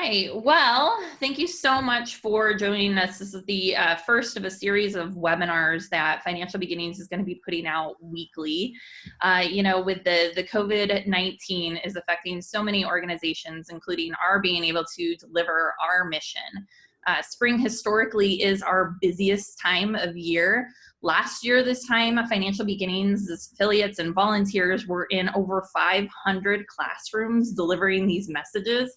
right. Well, thank you so much for joining us. This is the first of a series of webinars that Financial Beginnings is going to be putting out weekly. With the COVID-19 is affecting so many organizations, including our being able to deliver our mission. Spring historically is our busiest time of year. Last year, this time, Financial Beginnings, affiliates and volunteers were in over 500 classrooms delivering these messages.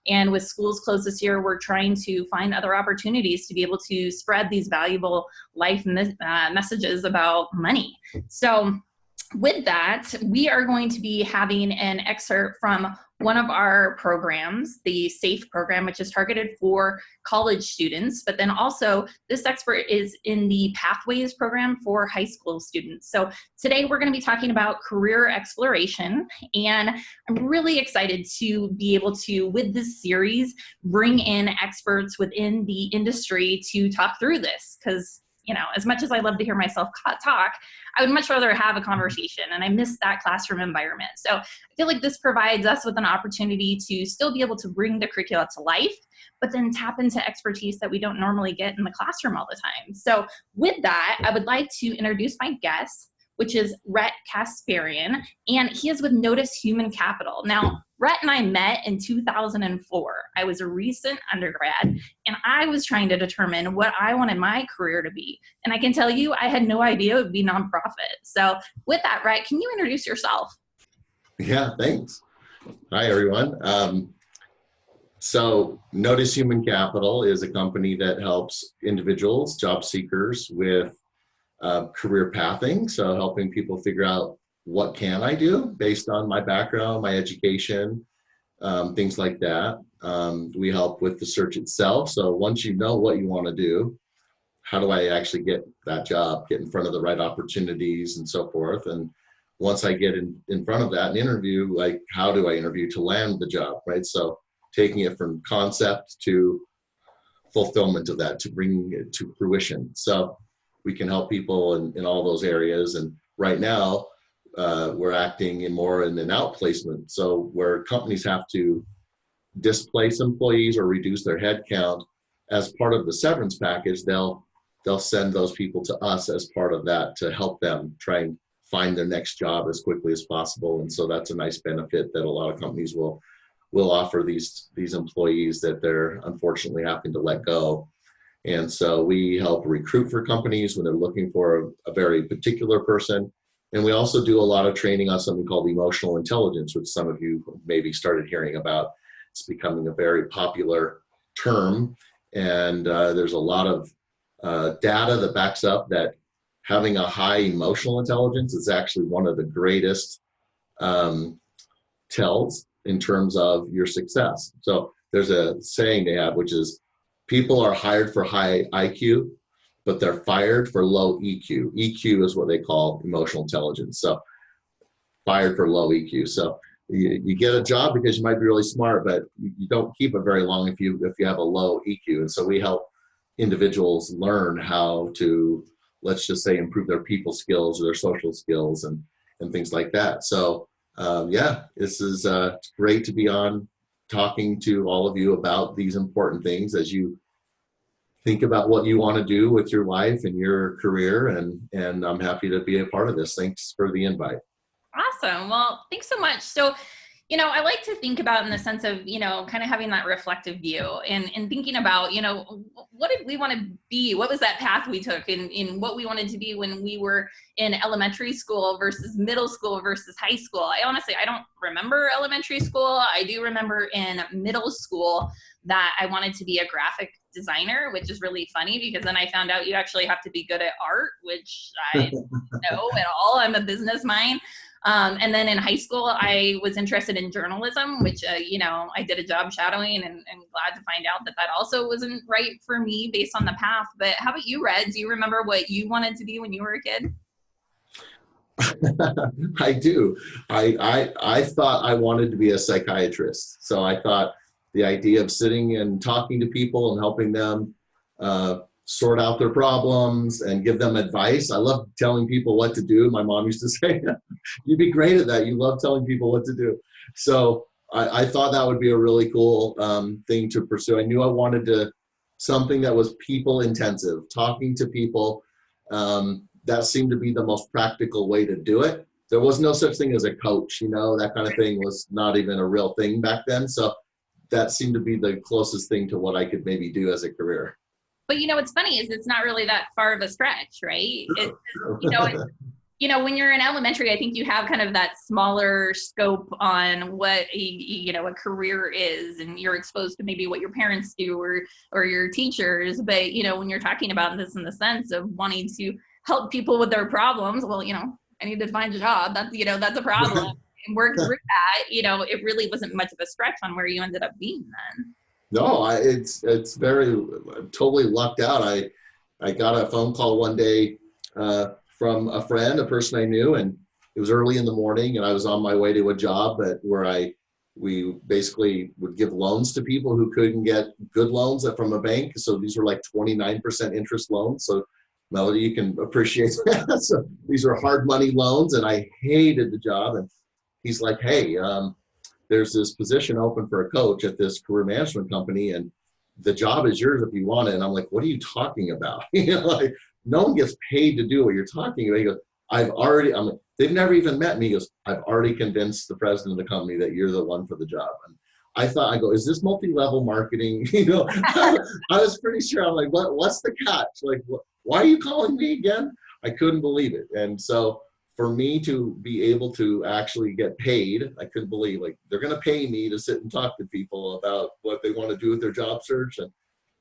And with schools closed this year, we're trying to find other opportunities to be able to spread these valuable life messages about money. So with that, we are going to be having an excerpt from one of our programs, the SAFE program, which is targeted for college students, but then also this expert is in the Pathways program for high school students. So today we're going to be talking about career exploration, and I'm really excited to be able to, with this series, bring in experts within the industry to talk through this, because as much as I love to hear myself talk, I would much rather have a conversation, and I miss that classroom environment. So I feel like this provides us with an opportunity to still be able to bring the curricula to life, but then tap into expertise that we don't normally get in the classroom all the time. So with that, I would like to introduce my guest, which is Rhett Kasparian, and he is with Notice Human Capital. Now, Rhett and I met in 2004. I was a recent undergrad, and I was trying to determine what I wanted my career to be. And I can tell you, I had no idea it would be nonprofit. So with that, Rhett, can you introduce yourself? Yeah, thanks. Hi, everyone. So Notice Human Capital is a company that helps individuals, job seekers, with career pathing. So helping people figure out, what can I do based on my background, my education, things like that. We help with the search itself. So once you know what you want to do, how do I actually get that job, get in front of the right opportunities and so forth. And once I get in front of that and interview, like, how do I interview to land the job, right? So taking it from concept to fulfillment of that, to bringing it to fruition. So we can help people in all those areas. And right now, we're acting more in an outplacement. So where companies have to displace employees or reduce their headcount, as part of the severance package, they'll send those people to us as part of that to help them try and find their next job as quickly as possible. And so that's a nice benefit that a lot of companies will offer these employees that they're unfortunately having to let go. And so we help recruit for companies when they're looking for a very particular person. And we also do a lot of training on something called emotional intelligence, which some of you maybe started hearing about. It's becoming a very popular term. And there's a lot of data that backs up that having a high emotional intelligence is actually one of the greatest tells in terms of your success. So there's a saying they have, which is, people are hired for high IQ, but they're fired for low EQ. EQ is what they call emotional intelligence. So fired for low EQ. So you get a job because you might be really smart, but you don't keep it very long if you have a low EQ. And so we help individuals learn how to, let's just say, improve their people skills or their social skills and things like that. So this is great to be on talking to all of you about these important things as you think about what you want to do with your life and your career, and I'm happy to be a part of this. Thanks for the invite. Awesome. Well, thanks so much. So, I like to think about in the sense of, kind of having that reflective view and thinking about, what did we want to be? What was that path we took in what we wanted to be when we were in elementary school versus middle school versus high school? I don't remember elementary school. I do remember in middle school that I wanted to be a graphic designer, which is really funny because then I found out you actually have to be good at art, which I didn't know at all. I'm a business mind. And then in high school, I was interested in journalism, which, I did a job shadowing and glad to find out that also wasn't right for me based on the path. But how about you, Red? Do you remember what you wanted to be when you were a kid? I do. I thought I wanted to be a psychiatrist. So I thought the idea of sitting and talking to people and helping them sort out their problems and give them advice. I love telling people what to do. My mom used to say, you'd be great at that. You love telling people what to do. So I thought that would be a really cool thing to pursue. I knew I wanted to something that was people intensive, talking to people. That seemed to be the most practical way to do it. There was no such thing as a coach, that kind of thing was not even a real thing back then. So that seemed to be the closest thing to what I could maybe do as a career. But what's funny is it's not really that far of a stretch, right? It's, when you're in elementary, I think you have kind of that smaller scope on what a career is, and you're exposed to maybe what your parents do or your teachers. But when you're talking about this in the sense of wanting to help people with their problems, well, I need to find a job. That's a problem. And work through that. It really wasn't much of a stretch on where you ended up being then. No, it's totally lucked out. I got a phone call one day from a friend, a person I knew, and it was early in the morning, and I was on my way to a job where we basically would give loans to people who couldn't get good loans from a bank. So these were like 29% interest loans. So Melody, you can appreciate that. So these were hard money loans, and I hated the job. And he's like, hey, there's this position open for a coach at this career management company, and the job is yours if you want it. And I'm like, what are you talking about? Like, no one gets paid to do what you're talking about. He goes, I'm like, they've never even met me. He goes, I've already convinced the president of the company that you're the one for the job. And I go, is this multi-level marketing? I was pretty sure. I'm like, what's the catch? Like, why are you calling me again? I couldn't believe it. And so for me to be able to actually get paid, I couldn't believe, like, they're going to pay me to sit and talk to people about what they want to do with their job search. And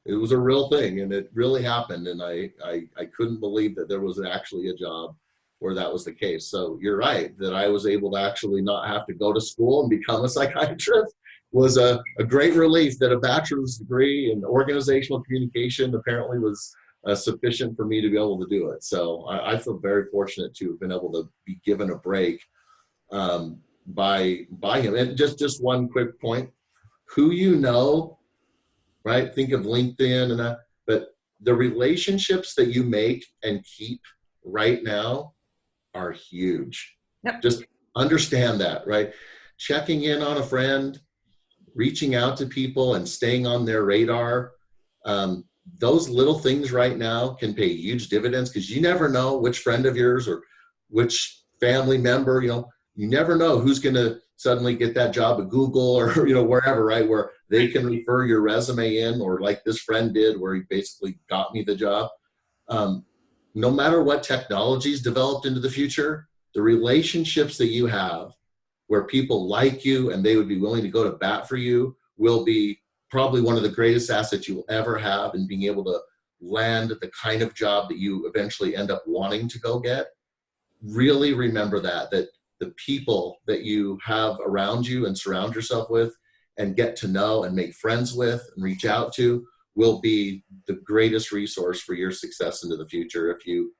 it was a real thing, and it really happened. And I couldn't believe that there was actually a job where that was the case. So you're right, that I was able to actually not have to go to school and become a psychiatrist was a great relief. That a bachelor's degree in organizational communication apparently was sufficient for me to be able to do it. So I feel very fortunate to have been able to be given a break by him. And just one quick point, who right? Think of LinkedIn and that, but the relationships that you make and keep right now are huge. Yep. Just understand that, right? Checking in on a friend, reaching out to people and staying on their radar. Those little things right now can pay huge dividends, because you never know which friend of yours or which family member, you never know who's going to suddenly get that job at Google or, wherever, right? Where they can refer your resume in, or like this friend did, where he basically got me the job. No matter what technologies developed into the future, the relationships that you have where people like you and they would be willing to go to bat for you will be probably one of the greatest assets you will ever have in being able to land the kind of job that you eventually end up wanting to go get. Really remember that the people that you have around you and surround yourself with and get to know and make friends with and reach out to will be the greatest resource for your success into the future if you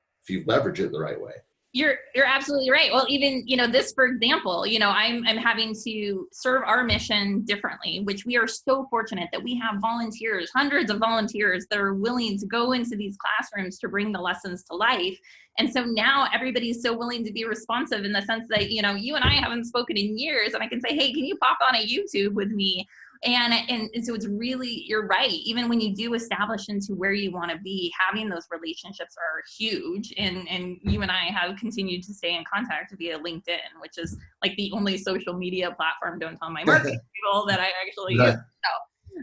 leverage it the right way. You're absolutely right. Well, even, this, for example, I'm having to serve our mission differently, which we are so fortunate that we have volunteers, hundreds of volunteers that are willing to go into these classrooms to bring the lessons to life. And so now everybody's so willing to be responsive, in the sense that, you and I haven't spoken in years, and I can say, hey, can you pop on a YouTube with me? And so it's really, you're right. Even when you do establish into where you want to be, having those relationships are huge. And you and I have continued to stay in contact via LinkedIn, which is like the only social media platform, don't tell my marketing people, that I actually use.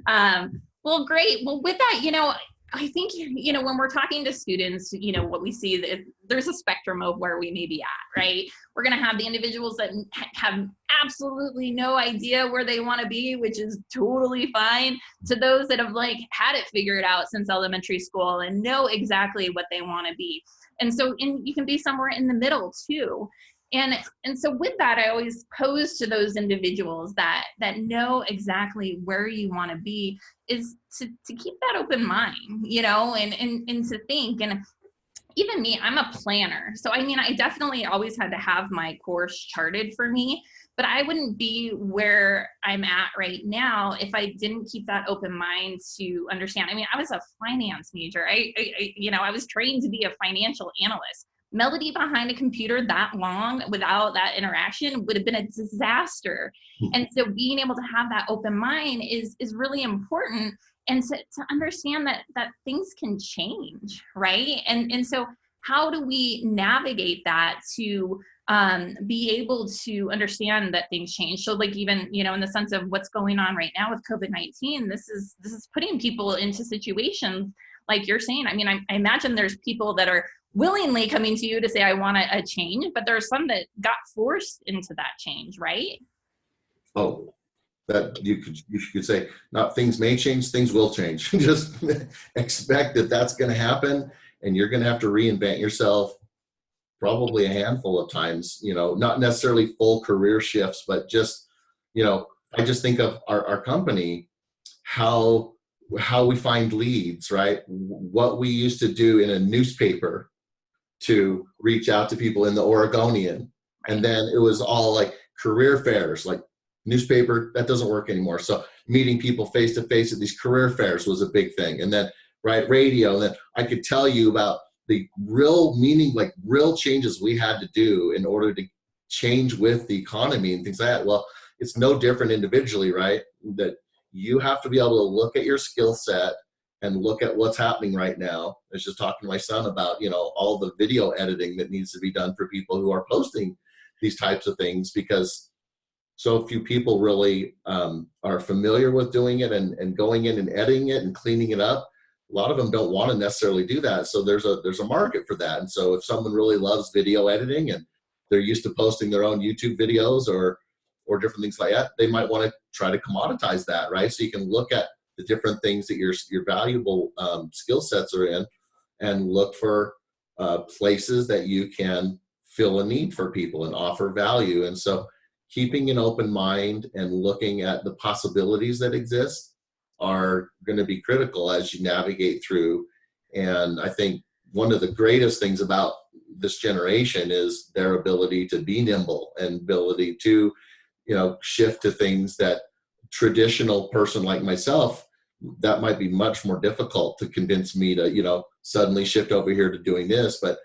So, well, great. Well, with that, I think, when we're talking to students, what we see, that there's a spectrum of where we may be at, right? We're going to have the individuals that have absolutely no idea where they want to be, which is totally fine, to those that have had it figured out since elementary school and know exactly what they want to be. And so you can be somewhere in the middle too. And so with that, I always pose to those individuals that know exactly where you want to be, is to keep that open mind, and to think. And even me, I'm a planner. So, I definitely always had to have my course charted for me, but I wouldn't be where I'm at right now if I didn't keep that open mind to understand. I was a finance major. I was trained to be a financial analyst, Melody behind a computer that long without that interaction would have been a disaster. And so being able to have that open mind is really important, and to understand that things can change, right? And so how do we navigate that to be able to understand that things change? So like, even, you know, in the sense of what's going on right now with COVID-19, this is putting people into situations like you're saying. I mean, I imagine there's people that are willingly coming to you to say, I want a change, but there are some that got forced into that change, right? Oh, that you could say, not things may change, things will change. Just expect that that's going to happen, and you're going to have to reinvent yourself probably a handful of times, you know, not necessarily full career shifts, but just, you know, I just think of our company, how we find leads, right? What we used to do in a newspaper to reach out to people in the Oregonian. And then it was all like career fairs, like newspaper, that doesn't work anymore. So meeting people face to face at these career fairs was a big thing. And then, right, radio, and then I could tell you about the real meaning, like real changes we had to do in order to change with the economy and things like that. Well, it's no different individually, right? That you have to be able to look at your skill set and look at what's happening right now. I was just talking to my son about, you know, all the video editing that needs to be done for people who are posting these types of things, because so few people really are familiar with doing it and going in and editing it and cleaning it up. A lot of them don't want to necessarily do that. So there's a market for that. And so if someone really loves video editing and they're used to posting their own YouTube videos or different things like that, they might want to try to commoditize that, right? So you can look at the different things that your valuable skill sets are in, and look for places that you can fill a need for people and offer value. And so keeping an open mind and looking at the possibilities that exist are going to be critical as you navigate through. And I think one of the greatest things about this generation is their ability to be nimble and ability to, you know, shift to things that traditional person like myself, that might be much more difficult to convince me to, you know, suddenly shift over here to doing this. But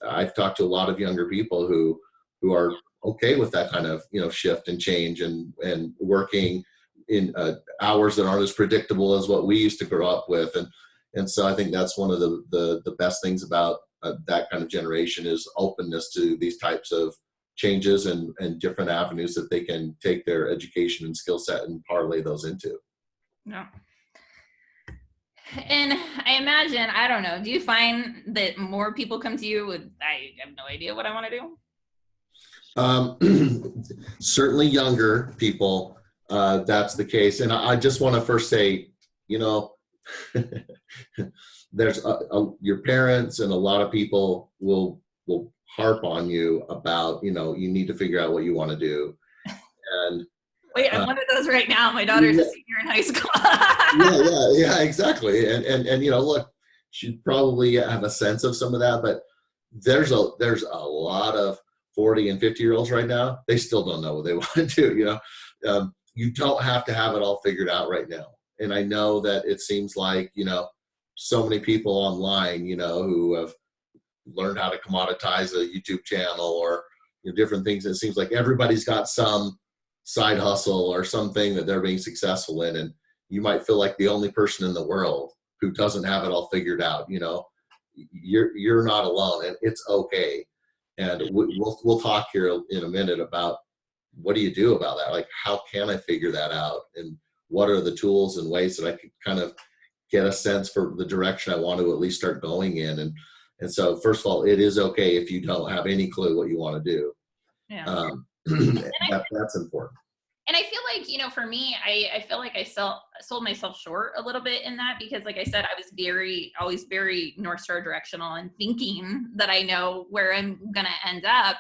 I've talked to a lot of younger people who are okay with that kind of, you know, shift and change and working in hours that aren't as predictable as what we used to grow up with. And so I think that's one of the best things about that kind of generation is openness to these types of changes and different avenues that they can take their education and skill set and parlay those into. Yeah. And I imagine, I don't know, do you find that more people come to you with, I have no idea what I want to do? Certainly younger people, that's the case. And I just want to first say, you know, there's your parents and a lot of people will harp on you about, you know, you need to figure out what you want to do. And wait, I'm one of those right now. My daughter's a senior in high school. yeah, exactly. And you know, look, she'd probably have a sense of some of that, but there's a lot of 40 and 50-year-olds right now. They still don't know what they want to do. You know, you don't have to have it all figured out right now. And I know that it seems like, you know, so many people online, you know, who have learned how to commoditize a YouTube channel or, you know, different things. It seems like everybody's got some side hustle or something that they're being successful in. And you might feel like the only person in the world who doesn't have it all figured out. You know, you're not alone, and it's okay. And we'll talk here in a minute about what do you do about that? Like, how can I figure that out? And what are the tools and ways that I could kind of get a sense for the direction I want to at least start going in? And so, first of all, it is okay if you don't have any clue what you want to do. Yeah. That's important. And I feel like, you know, for me, I feel like I sold myself short a little bit in that, because like I said, I was always very North Star directional and thinking that I know where I'm going to end up.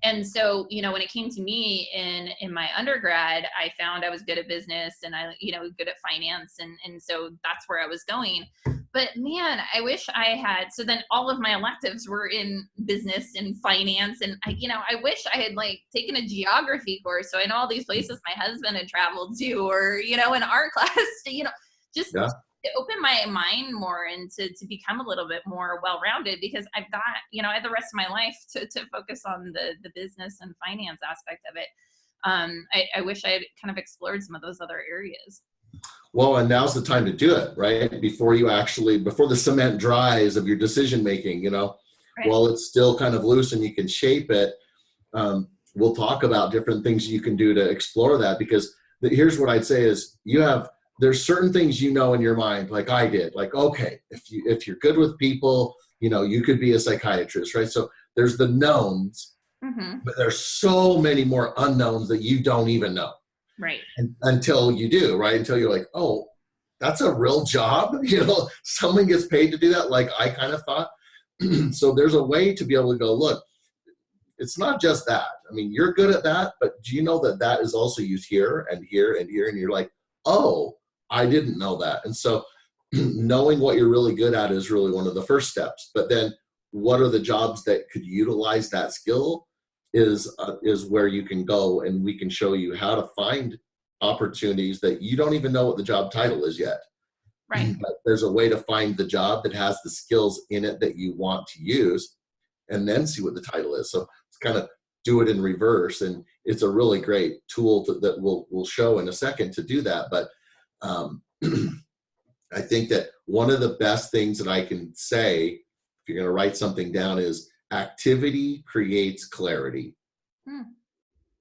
And so, you know, when it came to me in my undergrad, I found I was good at business and I, you know, good at finance. And so that's where I was going. But man, I wish I had, so then all of my electives were in business and finance. And I, you know, I wish I had like taken a geography course. So I know all these places my husband had traveled to, or, you know, in art class, you know, just it opened my mind more and to become a little bit more well-rounded, because I've got, I have the rest of my life to focus on the business and finance aspect of it. I wish I had kind of explored some of those other areas. Well, and now's the time to do it, right? Before the cement dries of your decision making, Right. while it's still kind of loose and you can shape it. We'll talk about different things you can do to explore that, because here's what I'd say is there's certain things in your mind, like I did, like, okay, if you're good with people, you could be a psychiatrist, right? So there's the knowns, but there's so many more unknowns that you don't even know. Right. Until you do, right? Until you're like, oh, that's a real job. Someone gets paid to do that. Like I kind of thought. So there's a way to be able to go, look, it's not just that. I mean, you're good at that, but do you know that is also used here and here and here? And you're like, oh, I didn't know that. And so knowing what you're really good at is really one of the first steps. But then what are the jobs that could utilize that skill is where you can go, and we can show you how to find opportunities that you don't even know what the job title is yet. Right. But there's a way to find the job that has the skills in it that you want to use, and then see what the title is. So it's kind of do it in reverse, and it's a really great tool that we'll show in a second to do that. But I think that one of the best things that I can say, if you're going to write something down, is activity creates clarity.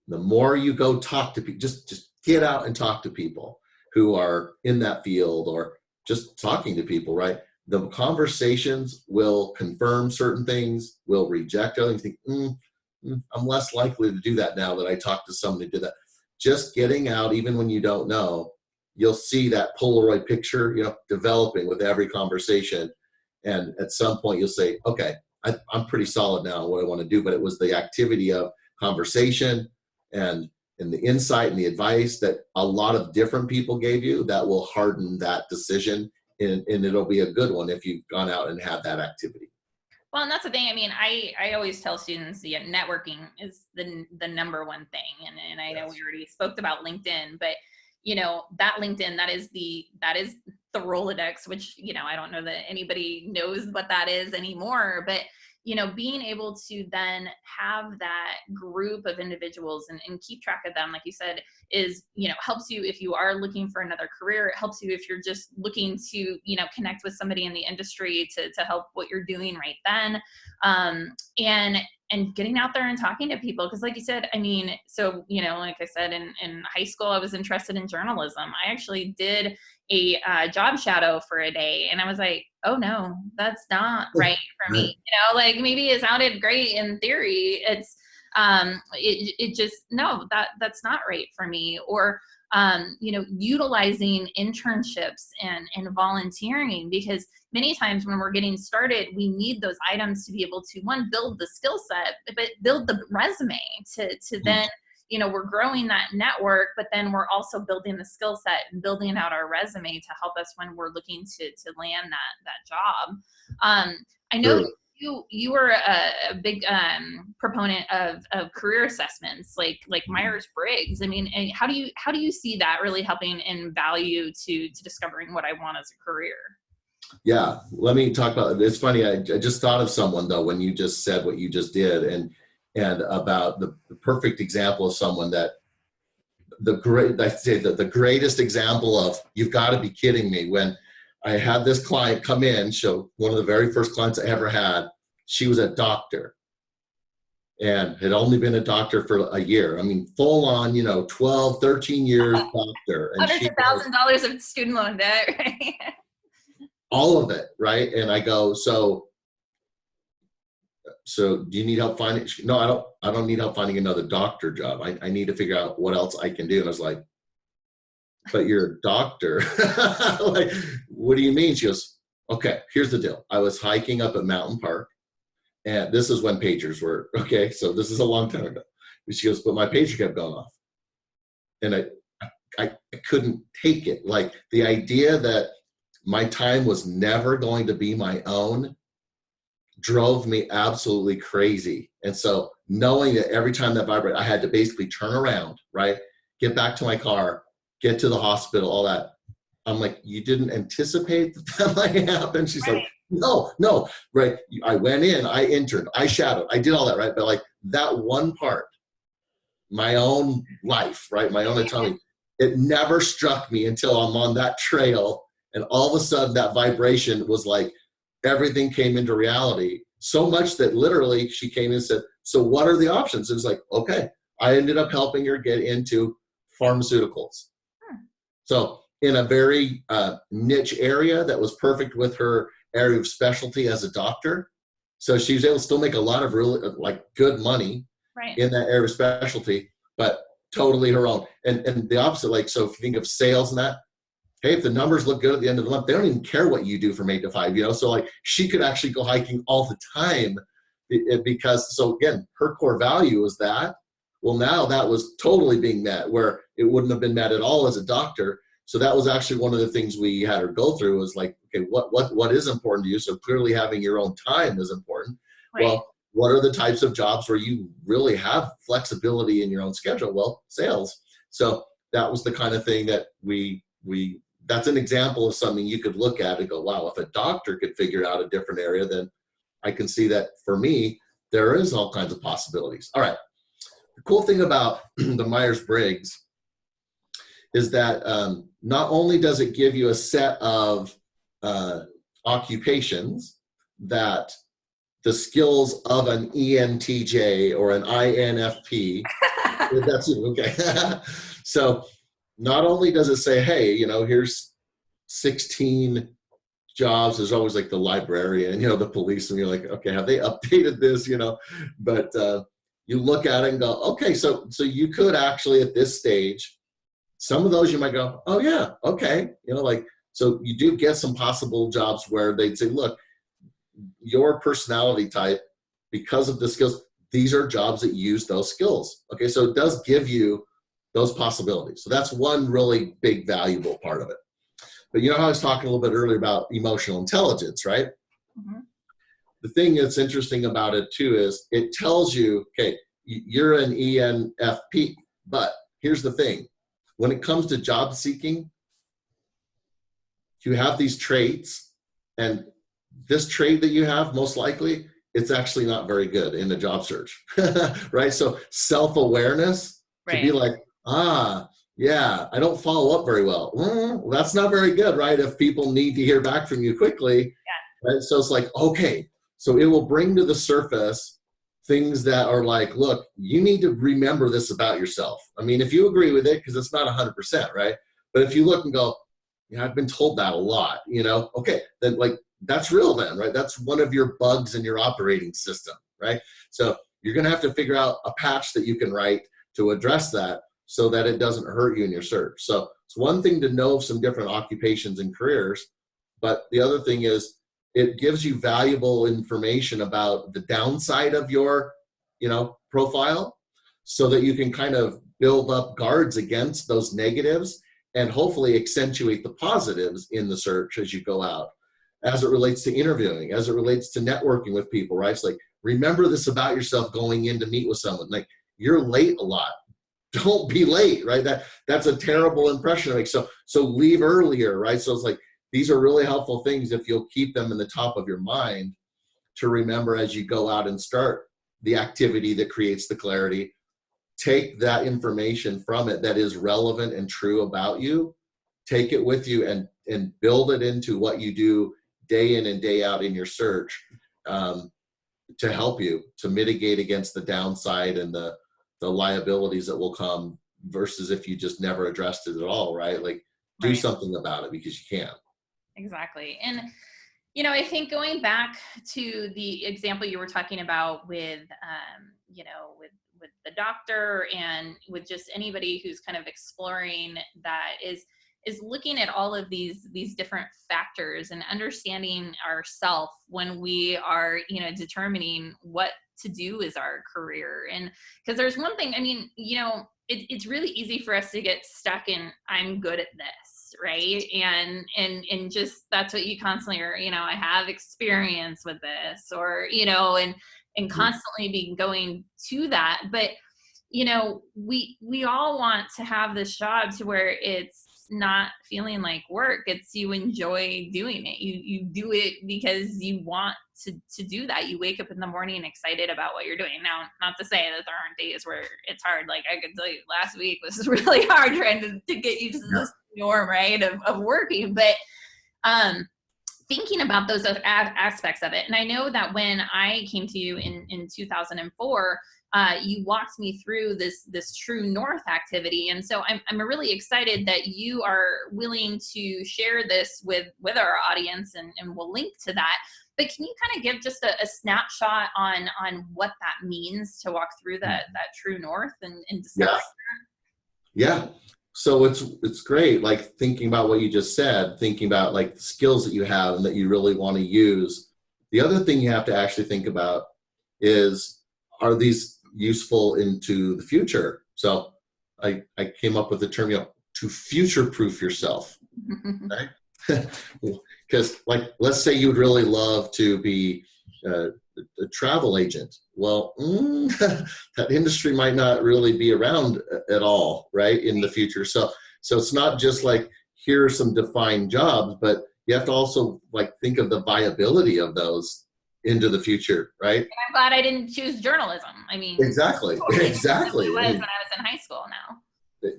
The more you go talk to people, just get out and talk to people who are in that field, or just talking to people, right? The conversations will confirm certain things, will reject other things. I'm less likely to do that now that I talked to someone who did that. Just getting out, even when you don't know, you'll see that Polaroid picture, developing with every conversation. And at some point you'll say, okay, I'm pretty solid now on what I want to do. But it was the activity of conversation and the insight and the advice that a lot of different people gave you that will harden that decision. And it'll be a good one if you've gone out and had that activity. Well, and that's the thing. I mean, I always tell students, networking is the number one thing. And I know we already spoke about LinkedIn, but that LinkedIn, that is the Rolodex, which, I don't know that anybody knows what that is anymore, but being able to then have that group of individuals and keep track of them, like you said, is, helps you if you are looking for another career. It helps you if you're just looking to, connect with somebody in the industry to help what you're doing right then. And getting out there and talking to people. Because like you said, I mean, so, like I said, in high school, I was interested in journalism. I actually did a job shadow for a day, and I was like, oh no, that's not right for me. Like maybe it sounded great in theory. It's it just, no, that's not right for me. Or utilizing internships and volunteering, because many times when we're getting started, we need those items to be able to, one, build the skill set, but build the resume to then, we're growing that network, but then we're also building the skill set and building out our resume to help us when we're looking to land that job. I know you were a big proponent of career assessments like Myers-Briggs. I mean, how do you see that really helping in value to discovering what I want as a career? Yeah, let me talk about it. It's funny. I just thought of someone though when you just said what you just did, and about the perfect example of someone that the greatest example of, you've got to be kidding me. When I had this client come in, so one of the very first clients I ever had, she was a doctor and had only been a doctor for a year. I mean, full on, 12, 13 years doctor. And hundreds of $1,000s of student loan debt, right? All of it, right? And I go, so do you need help finding? No, I don't need help finding another doctor job. I need to figure out what else I can do. And I was like, but you're a doctor. Like, what do you mean? She goes, okay, here's the deal. I was hiking up at Mountain Park, and this is when pagers were, okay, so this is a long time ago. She goes, but my pager kept going off. And I couldn't take it. Like, the idea that my time was never going to be my own drove me absolutely crazy. And so knowing that every time that vibrated, I had to basically turn around, right? Get back to my car, get to the hospital, all that. I'm like, you didn't anticipate that might happen? She's Right. like, no, right? I went in, I interned, I shadowed, I did all that, right? But like that one part, my own life, right? My own autonomy, it never struck me until I'm on that trail. And all of a sudden that vibration was like, everything came into reality. So much that literally she came and said, so what are the options? It was like, okay, I ended up helping her get into pharmaceuticals. So in a very niche area that was perfect with her area of specialty as a doctor. So she was able to still make a lot of really like good money in that area of specialty, but totally her own. And the opposite, like, so if you think of sales and that, hey, if the numbers look good at the end of the month, they don't even care what you do from 8 to 5, you know? So like she could actually go hiking all the time because, so again, her core value is that. Well, now that was totally being met where it wouldn't have been met at all as a doctor. So that was actually one of the things we had her go through was like, okay, what is important to you? So clearly having your own time is important. Right. Well, what are the types of jobs where you really have flexibility in your own schedule? Well, sales. So that was the kind of thing that we that's an example of something you could look at and go, wow, if a doctor could figure out a different area, then I can see that for me, there is all kinds of possibilities. All right. The cool thing about the Myers-Briggs is that not only does it give you a set of occupations that the skills of an ENTJ or an INFP, that's it, okay. So not only does it say, hey, you know, here's 16 jobs. There's always like the librarian, you know, the police, and you're like, okay, have they updated this, you know? But you look at it and go, okay, so you could actually at this stage, some of those you might go, oh yeah, okay, you know, like, so you do get some possible jobs where they'd say, look, your personality type, because of the skills, these are jobs that use those skills. Okay, so it does give you those possibilities. So that's one really big, valuable part of it. But you know how I was talking a little bit earlier about emotional intelligence, right? Mm-hmm. The thing that's interesting about it too is it tells you, okay, you're an ENFP, but here's the thing. When it comes to job seeking, you have these traits, and this trait that you have, most likely, it's actually not very good in the job search, right? So self-awareness, to be like, yeah, I don't follow up very well. Well, that's not very good, right? If people need to hear back from you quickly, right? So it's like, okay, so it will bring to the surface things that are like, look, you need to remember this about yourself. I mean, if you agree with it, because it's not 100%, right? But if you look and go, yeah, I've been told that a lot, you know, okay, then like, that's real then, right? That's one of your bugs in your operating system, right? So you're going to have to figure out a patch that you can write to address that so that it doesn't hurt you in your search. So it's one thing to know some different occupations and careers, but the other thing is it gives you valuable information about the downside of your, you know, profile so that you can kind of build up guards against those negatives and hopefully accentuate the positives in the search as you go out. As it relates to interviewing, as it relates to networking with people, right? It's like, remember this about yourself going in to meet with someone. Like, you're late a lot. Don't be late, right? That's a terrible impression to make. So leave earlier, right? So it's like, these are really helpful things if you'll keep them in the top of your mind to remember as you go out and start the activity that creates the clarity. Take that information from it that is relevant and true about you, take it with you and build it into what you do day in and day out in your search to help you to mitigate against the downside and the liabilities that will come versus if you just never addressed it at all, right? Like do something about it because you can. Exactly. And, you know, I think going back to the example you were talking about with, you know, with the doctor and with just anybody who's kind of exploring that is looking at all of these different factors and understanding ourself when we are, you know, determining what to do as our career. And because there's one thing, I mean, you know, it's really easy for us to get stuck in, I'm good at this, right? And just, that's what you constantly are, you know, I have experience with this, or, you know, and constantly be going to that. But, you know, we all want to have this job to where it's not feeling like work. It's you enjoy doing it. You do it because you want to do that. You wake up in the morning excited about what you're doing. Now, not to say that there aren't days where it's hard. Like I could tell you last week was really hard trying to get used to this norm, right, of working. But thinking about those other aspects of it. And I know that when I came to you in 2004, you walked me through this True North activity. And so I'm really excited that you are willing to share this with our audience, and we'll link to that. But can you kind of give just a snapshot on what that means to walk through that True North and discuss that? Yeah. So it's great, like thinking about what you just said, thinking about like the skills that you have and that you really want to use. The other thing you have to actually think about is, are these useful into the future? So I came up with the term, to future-proof yourself, right? Because like, let's say you'd really love to be a travel agent. Well, that industry might not really be around at all, right, in the future. So it's not just like, here are some defined jobs, but you have to also like think of the viability of those into the future, right? And I'm glad I didn't choose journalism. I mean, exactly. It was when I was in high school now.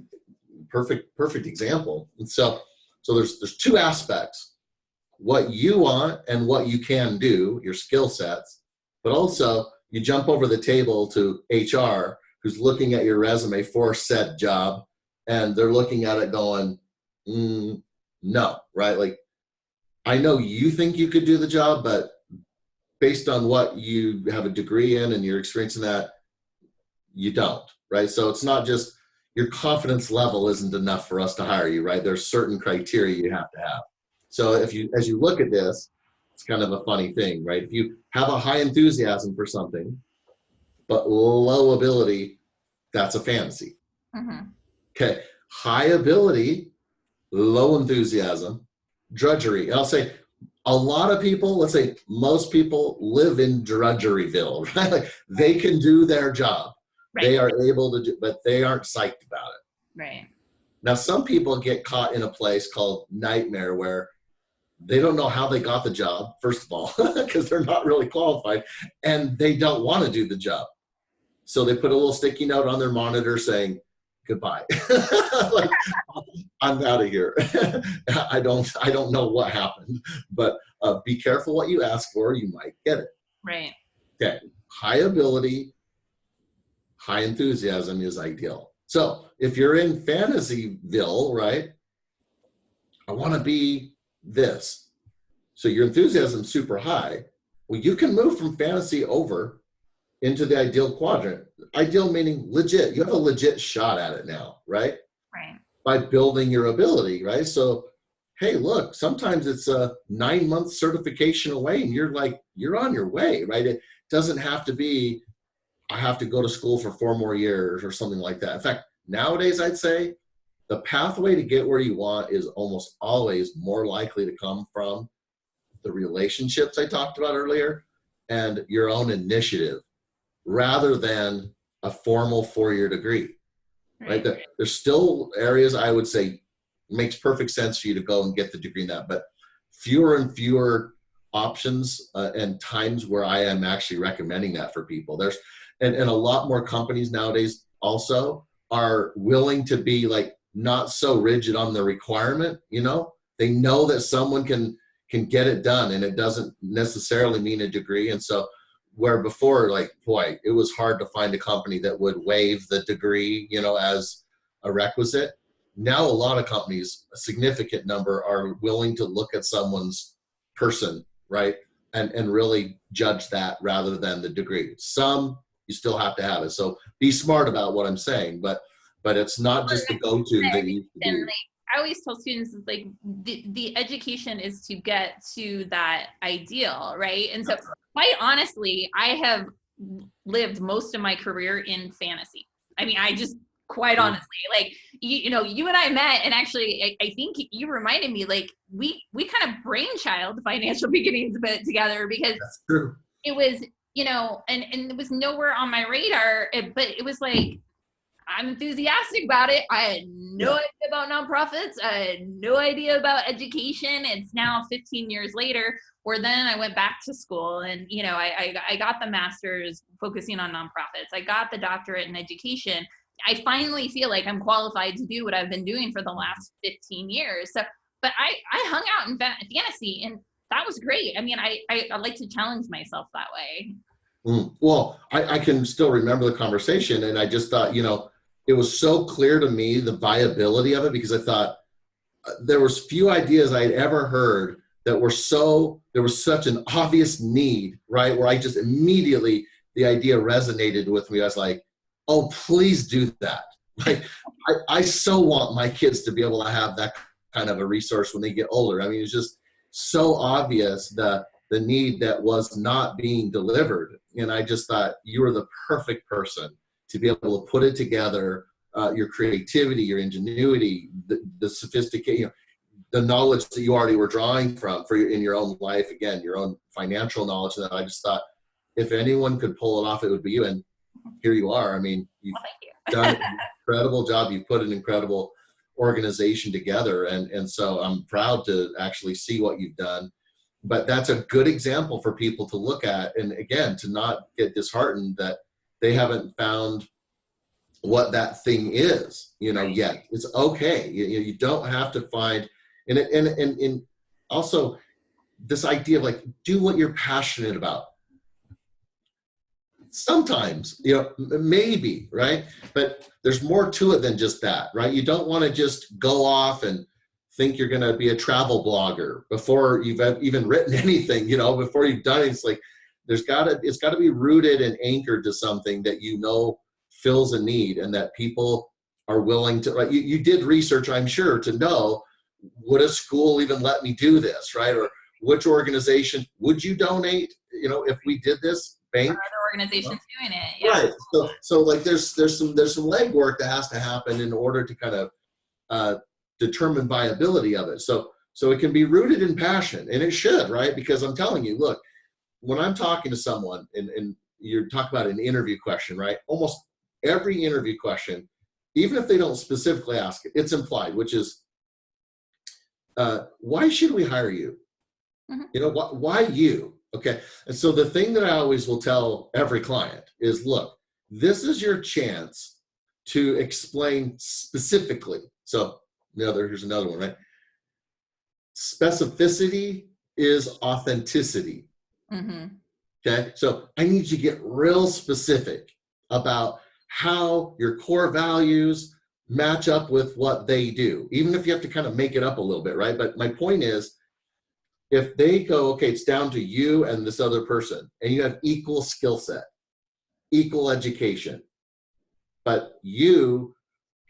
Perfect example. And so there's two aspects: what you want and what you can do, your skill sets, but also you jump over the table to HR, who's looking at your resume for said job, and they're looking at it going, no, right? Like, I know you think you could do the job, but based on what you have a degree in and your experience in that, you don't, right? So it's not just your confidence level isn't enough for us to hire you, right? There's certain criteria you have to have. So as you look at this, it's kind of a funny thing, right? If you have a high enthusiasm for something, but low ability, that's a fantasy. Mm-hmm. Okay, high ability, low enthusiasm, drudgery. And I'll say a lot of people, let's say most people, live in drudgeryville, right? Like they can do their job. Right. They are able to do, but they aren't psyched about it. Right. Now, some people get caught in a place called nightmare where they don't know how they got the job, first of all, because they're not really qualified, and they don't want to do the job. So they put a little sticky note on their monitor saying, goodbye. Like, I'm out of here. I don't know what happened, but be careful what you ask for. You might get it. Right. Okay. High ability, high enthusiasm is ideal. So if you're in Fantasyville, right, I want to be this. So your enthusiasm is super high. Well, you can move from fantasy over into the ideal quadrant. Ideal meaning legit. You have a legit shot at it now, right? Right. By building your ability, right? So, hey, look, sometimes it's a 9-month certification away and you're on your way, right? It doesn't have to be, I have to go to school for 4 more years or something like that. In fact, nowadays, I'd say the pathway to get where you want is almost always more likely to come from the relationships I talked about earlier and your own initiative rather than a formal 4-year degree, right? There's still areas I would say makes perfect sense for you to go and get the degree in that, but fewer and fewer options and times where I am actually recommending that for people. And a lot more companies nowadays also are willing to be like not so rigid on the requirement, they know that someone can get it done and it doesn't necessarily mean a degree. And so where before, like, boy, it was hard to find a company that would waive the degree, as a requisite. Now, a lot of companies, a significant number, are willing to look at someone's person, right? And really judge that rather than the degree. Some, you still have to have it. So be smart about what I'm saying, but it's not just the go-to that you used to do. I always tell students, it's like the education is to get to that ideal, right? And so quite honestly, I have lived most of my career in fantasy. I mean, I just quite honestly, like, you and I met, and actually I think you reminded me, like, we kind of brainchild Financial Beginnings a bit together because it was, and it was nowhere on my radar, but it was like, I'm enthusiastic about it. I had no idea about nonprofits. I had no idea about education. It's now 15 years later, where then I went back to school and, you know, I got the master's focusing on nonprofits. I got the doctorate in education. I finally feel like I'm qualified to do what I've been doing for the last 15 years. So, but I hung out in fantasy, and that was great. I mean, I like to challenge myself that way. Well, I can still remember the conversation, and I just thought, you know, it was so clear to me the viability of it, because I thought there was few ideas I had ever heard that were there was such an obvious need, right? Where I just immediately, the idea resonated with me. I was like, oh, please do that. Like, I so want my kids to be able to have that kind of a resource when they get older. I mean, it's just so obvious the need that was not being delivered. And I just thought you were the perfect person to be able to put it together, your creativity, your ingenuity, the sophistication, you know, the knowledge that you already were drawing from in your own life, again, your own financial knowledge. And I just thought, if anyone could pull it off, it would be you. And here you are. I mean, you've done an incredible job. You've put an incredible organization together. And so I'm proud to actually see what you've done. But that's a good example for people to look at. And again, to not get disheartened that they haven't found what that thing is, you know, yet. It's okay. You don't have to find, and also this idea of like, do what you're passionate about. Sometimes, you know, maybe, right? But there's more to it than just that, right? You don't want to just go off and think you're going to be a travel blogger before you've even written anything, you know, before you've done it. It's like, it's got to be rooted and anchored to something that, you know, fills a need, and that people are willing to, right? You did research, I'm sure, to know, would a school even let me do this, right? Or which organization would you donate, you know, if we did this? Bank, other organizations doing it, yeah. Right. So like there's some legwork that has to happen in order to kind of determine viability of it. So it can be rooted in passion, and it should, right? Because I'm telling you, look, when I'm talking to someone, and you're talking about an interview question, right? Almost every interview question, even if they don't specifically ask it, it's implied, which is, why should we hire you? Mm-hmm. You know, why you? Okay. And so the thing that I always will tell every client is, look, this is your chance to explain specifically. So here's another one, right? Specificity is authenticity. Mm-hmm. Okay. So I need you to get real specific about how your core values match up with what they do, even if you have to kind of make it up a little bit, right? But my point is, if they go, okay, it's down to you and this other person, and you have equal skill set, equal education, but you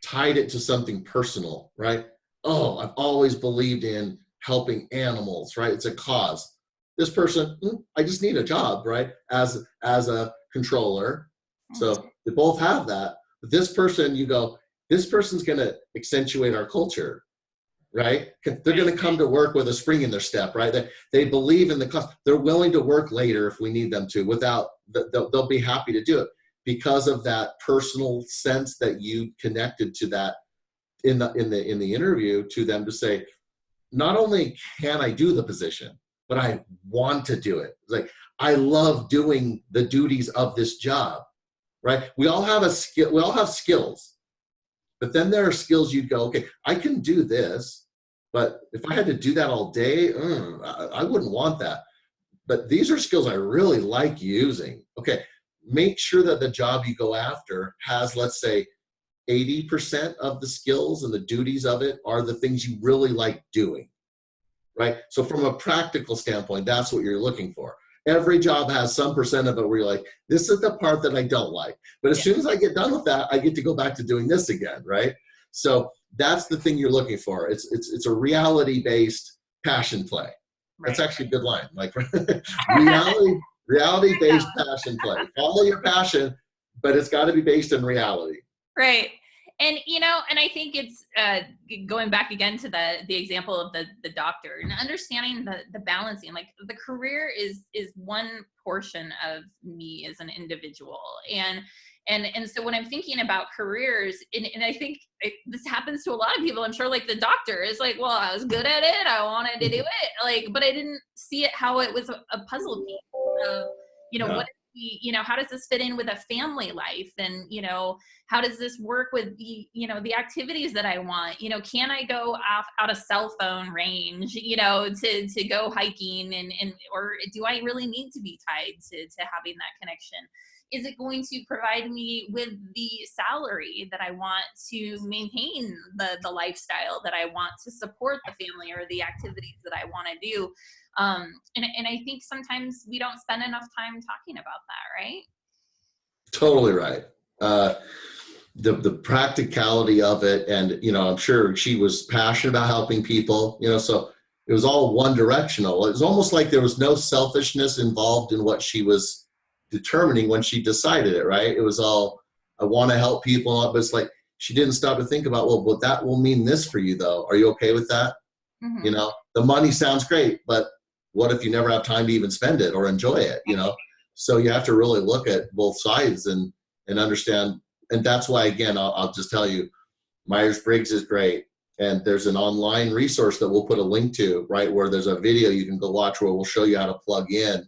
tied it to something personal, right? Oh, I've always believed in helping animals, right? It's a cause. This person, I just need a job, right? As a controller. So they both have that. But this person, you go, this person's going to accentuate our culture, right? They're going to come to work with a spring in their step, right? They believe in the cause. They're willing to work later if we need them to. They'll be happy to do it because of that personal sense that you connected to that in the interview, to them to say, not only can I do the position, but I want to do it. It's like, I love doing the duties of this job, right? We all have a skill. We all have skills. But then there are skills you'd go, okay, I can do this, but if I had to do that all day, I wouldn't want that. But these are skills I really like using. Okay, make sure that the job you go after has, let's say, 80% of the skills and the duties of it are the things you really like doing, right? So from a practical standpoint, that's what you're looking for. Every job has some percent of it where you're like, this is the part that I don't like. But as soon as I get done with that, I get to go back to doing this again, right? So that's the thing you're looking for. It's a reality-based passion play. That's actually a good line. Like reality-based passion play. Follow your passion, but it's got to be based in reality. Right. And, and I think it's going back again to the example of the doctor, and understanding the balancing, like the career is one portion of me as an individual. And And so when I'm thinking about careers, and I think this happens to a lot of people, I'm sure, like the doctor is like, well, I was good at it, I wanted to do it, like, but I didn't see it how it was a puzzle piece of, Yeah. what how does this fit in with a family life? And, how does this work with the activities that I want? Can I go out of cell phone range, to go hiking, and or do I really need to be tied to having that connection? Is it going to provide me with the salary that I want to maintain the lifestyle that I want to support the family or the activities that I want to do? And I think sometimes we don't spend enough time talking about that, right? Totally right. The practicality of it, and I'm sure she was passionate about helping people. So it was all one directional. It was almost like there was no selfishness involved in what she was determining when she decided it. Right? It was all, I want to help people, but it's like she didn't stop to think about, well, but that will mean this for you though. Are you okay with that? Mm-hmm. The money sounds great, but what if you never have time to even spend it or enjoy it? So you have to really look at both sides and understand. And that's why, again, I'll just tell you, Myers-Briggs is great. And there's an online resource that we'll put a link to, right, where there's a video you can go watch where we'll show you how to plug in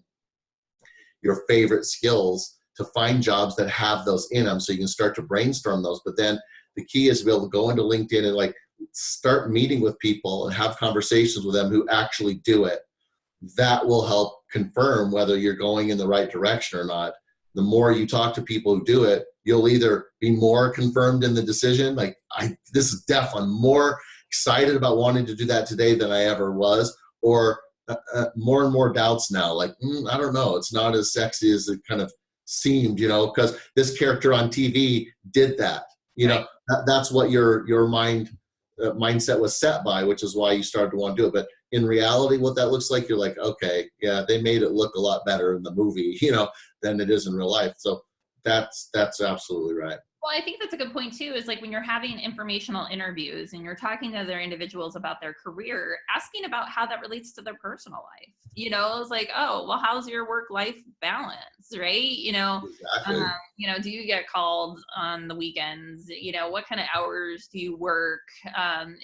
your favorite skills to find jobs that have those in them, so you can start to brainstorm those. But then the key is to be able to go into LinkedIn and like start meeting with people and have conversations with them who actually do it. That will help confirm whether you're going in the right direction or not. The more you talk to people who do it, you'll either be more confirmed in the decision, like this is definitely more excited about wanting to do that today than I ever was, or more and more doubts now, like I don't know, it's not as sexy as it kind of seemed, because this character on TV did that. Right. That's what your mindset was set by, which is why you started to want to do it. But in reality, what that looks like, you're like, okay, yeah, they made it look a lot better in the movie, than it is in real life. So that's absolutely right. Well, I think that's a good point too, is like when you're having informational interviews and you're talking to other individuals about their career, asking about how that relates to their personal life. It's like, oh, well, how's your work-life balance, right? Exactly. Do you get called on the weekends? What kind of hours do you work?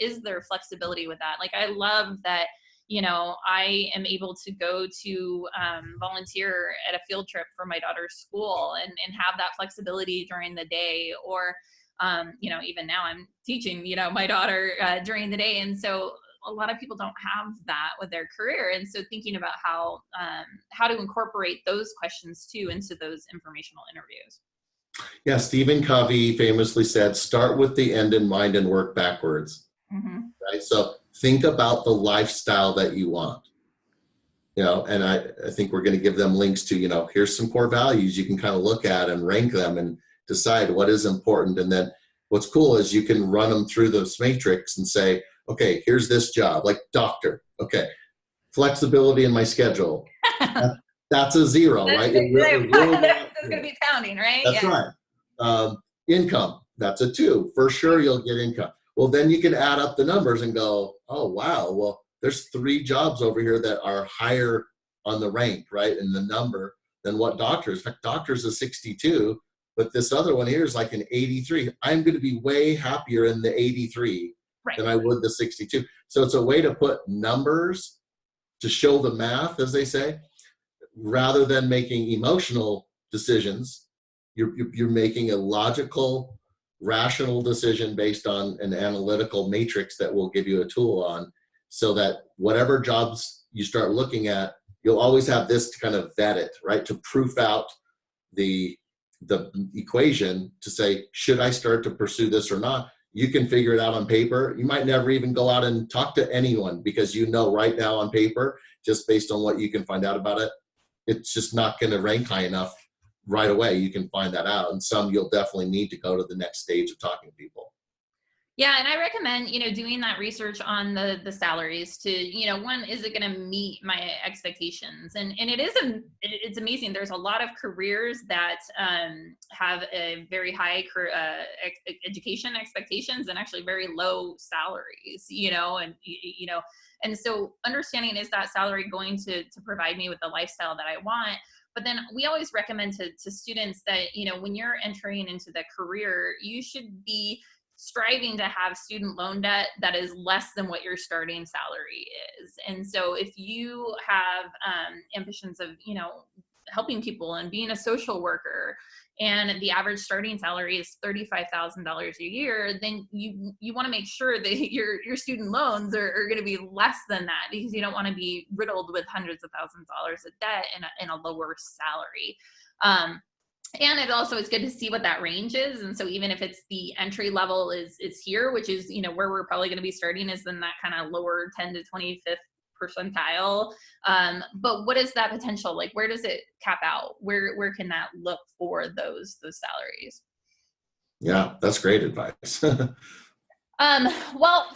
Is there flexibility with that? Like, I love that I am able to go to volunteer at a field trip for my daughter's school and have that flexibility during the day. Or, even now I'm teaching, my daughter during the day. And so a lot of people don't have that with their career. And so thinking about how to incorporate those questions too into those informational interviews. Yeah, Stephen Covey famously said, start with the end in mind and work backwards. Mm-hmm. Right? So think about the lifestyle that you want. And I think we're going to give them links to, here's some core values you can kind of look at and rank them and decide what is important. And then what's cool is you can run them through this matrix and say, okay, here's this job, like doctor. Okay, flexibility in my schedule. That's a 0, right? That's going to be pounding, right? That's yeah. Right. Income, that's a 2. For sure, you'll get income. Well, then you can add up the numbers and go, oh, wow, well, there's 3 jobs over here that are higher on the rank, right, in the number than what doctors. In fact, doctors is 62, but this other one here is like an 83. I'm going to be way happier in the 83 than I would the 62. So it's a way to put numbers to show the math, as they say, rather than making emotional decisions. You're making a logical, rational decision based on an analytical matrix that will give you a tool on, so that whatever jobs you start looking at, you'll always have this to kind of vet it, right? To proof out the equation to say, should I start to pursue this or not? You can figure it out on paper. You might never even go out and talk to anyone, because right now on paper, just based on what you can find out about it, it's just not going to rank high enough right away. You can find that out. And some you'll definitely need to go to the next stage of talking to people. Yeah, and I recommend, doing that research on the salaries to, one, is it going to meet my expectations? And it's amazing. There's a lot of careers that have a very high education expectations and actually very low salaries, and so understanding, is that salary going to provide me with the lifestyle that I want? But then we always recommend to students that, you know, when you're entering into the career, you should be striving to have student loan debt that is less than what your starting salary is. And so if you have ambitions of, you know, helping people and being a social worker, and the average starting salary is $35,000 a year, then you want to make sure that your student loans are going to be less than that, because you don't want to be riddled with hundreds of thousands of dollars of debt in a lower salary. And it also is good to see what that range is. And so even if it's the entry level is here, which is, you know, where we're probably going to be starting, is in that kind of lower 10 to 25th percentile. But what is that potential? Like, where does it cap out? Where can that look for those salaries? Yeah, that's great advice. Well,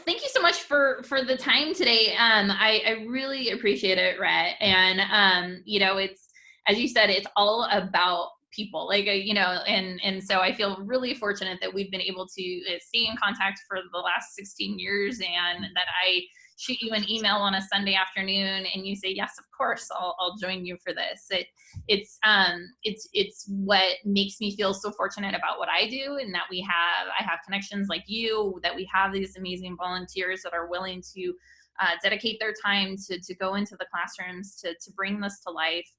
thank you so much for the time today. I really appreciate it, Rhett. And you know, it's, as you said, it's all about people, like, you know, and so I feel really fortunate that we've been able to stay in contact for the last 16 years, and that I shoot you an email on a Sunday afternoon and you say, yes, of course, I'll join you for this. It's what makes me feel so fortunate about what I do, and that I have connections like you, that we have these amazing volunteers that are willing to dedicate their time to go into the classrooms to bring this to life.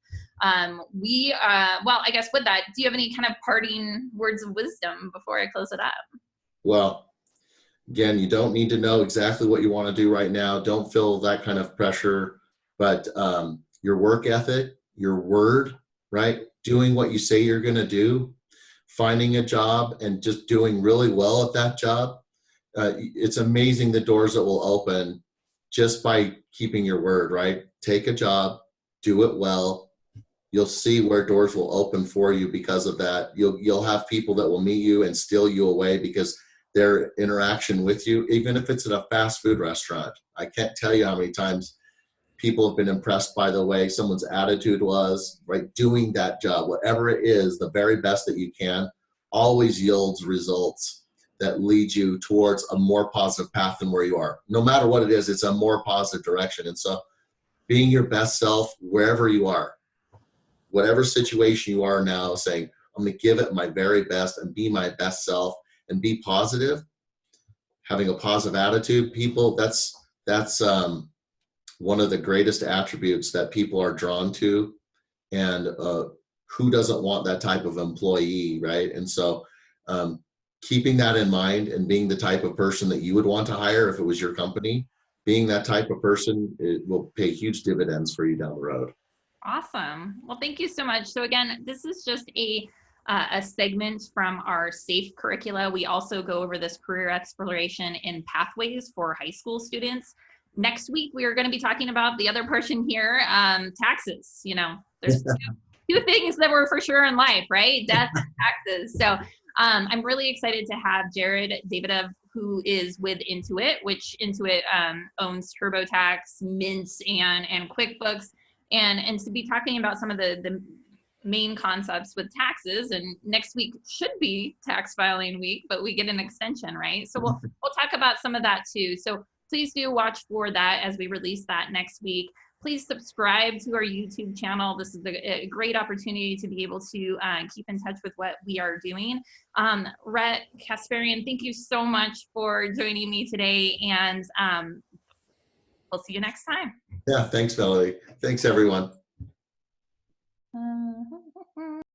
Well, I guess with that, do you have any kind of parting words of wisdom before I close it up? Well, again, you don't need to know exactly what you want to do right now. Don't feel that kind of pressure, but your work ethic, your word, right? Doing what you say you're going to do, finding a job and just doing really well at that job. It's amazing the doors that will open just by keeping your word, right? Take a job, do it well. You'll see where doors will open for you because of that. You'll have people that will meet you and steal you away because their interaction with you, even if it's at a fast food restaurant. I can't tell you how many times people have been impressed by the way someone's attitude was, right? Doing that job, whatever it is, the very best that you can, always yields results that lead you towards a more positive path than where you are. No matter what it is, it's a more positive direction. And so being your best self wherever you are, whatever situation you are now, saying, I'm going to give it my very best and be my best self and be positive, having a positive attitude, people, that's one of the greatest attributes that people are drawn to. And who doesn't want that type of employee, right? And so keeping that in mind and being the type of person that you would want to hire if it was your company, being that type of person, it will pay huge dividends for you down the road. Awesome. Well, thank you so much. So again, this is just a segment from our SAFE curricula. We also go over this career exploration in pathways for high school students. Next week, we are going to be talking about the other portion here, taxes. You know, there's two things that were for sure in life, right? Death and taxes. So I'm really excited to have Jared Davidoff, who is with Intuit, which Intuit owns TurboTax, Mint, and QuickBooks, and to be talking about some of the main concepts with taxes. And next week should be tax filing week, but we get an extension, right? So we'll talk about some of that too. So please do watch for that as we release that next week. Please subscribe to our YouTube channel. This is a great opportunity to be able to keep in touch with what we are doing. Rhett Kasparian, thank you so much for joining me today, and we'll see you next time. Yeah, thanks, Melody. Thanks, everyone.